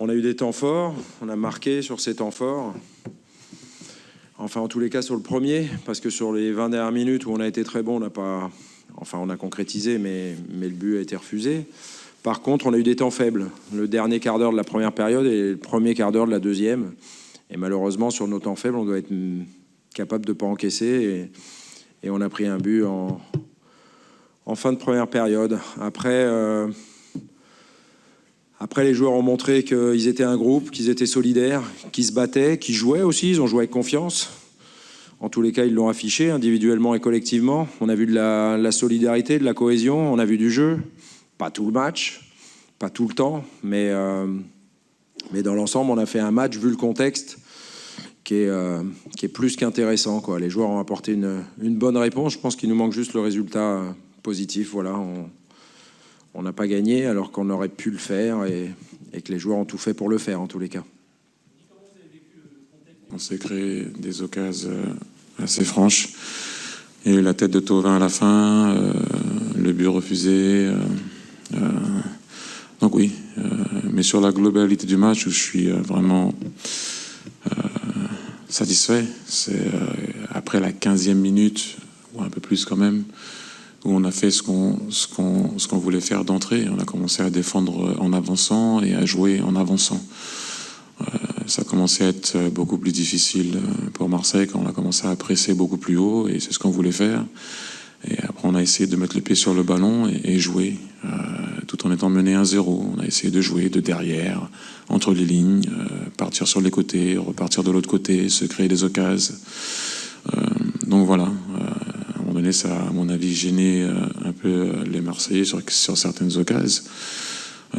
On a eu des temps forts, on a marqué sur ces temps forts. Enfin, en tous les cas, sur le premier, parce que sur les 20 dernières minutes où on a été très bon, on n'a pas... Enfin, on a concrétisé, mais le but a été refusé. Par contre, on a eu des temps faibles. Le dernier quart d'heure de la première période et le premier quart d'heure de la deuxième. Et malheureusement, sur nos temps faibles, on doit être capable de ne pas encaisser. Et on a pris un but en fin de première période. Après, les joueurs ont montré qu'ils étaient un groupe, qu'ils étaient solidaires, qu'ils se battaient, qu'ils jouaient aussi. Ils ont joué avec confiance. En tous les cas, ils l'ont affiché individuellement et collectivement. On a vu de la solidarité, de la cohésion. On a vu du jeu. Pas tout le match, pas tout le temps, mais dans l'ensemble, on a fait un match, vu le contexte, qui est plus qu'intéressant, quoi. Les joueurs ont apporté une bonne réponse. Je pense qu'il nous manque juste le résultat positif. Voilà, on n'a pas gagné alors qu'on aurait pu le faire et que les joueurs ont tout fait pour le faire, en tous les cas. On s'est créé des occasions assez franches. Il y a eu la tête de Thauvin à la fin, le but refusé. Donc oui, mais sur la globalité du match, où je suis vraiment satisfait, c'est après la 15e minute, ou un peu plus quand même, où on a fait ce qu'on voulait faire d'entrée. On a commencé à défendre en avançant et à jouer en avançant. Ça a commencé à être beaucoup plus difficile pour Marseille quand on a commencé à presser beaucoup plus haut, et c'est ce qu'on voulait faire. Et après, on a essayé de mettre le pied sur le ballon et jouer, tout en étant mené 1-0. On a essayé de jouer de derrière, entre les lignes, partir sur les côtés, repartir de l'autre côté, se créer des occasions. Donc voilà, à un moment donné, ça a, à mon avis, gêné un peu les Marseillais sur certaines occasions.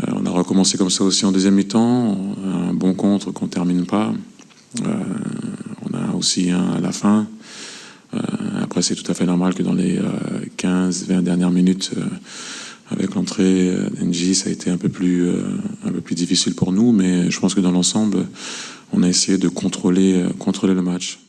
On a recommencé comme ça aussi en deuxième mi-temps, un bon contre qu'on ne termine pas. On a aussi un à la fin. Après, c'est tout à fait normal que dans les 15-20 dernières minutes, avec l'entrée d'Engie, ça a été un peu plus difficile pour nous, mais je pense que dans l'ensemble, on a essayé de contrôler le match.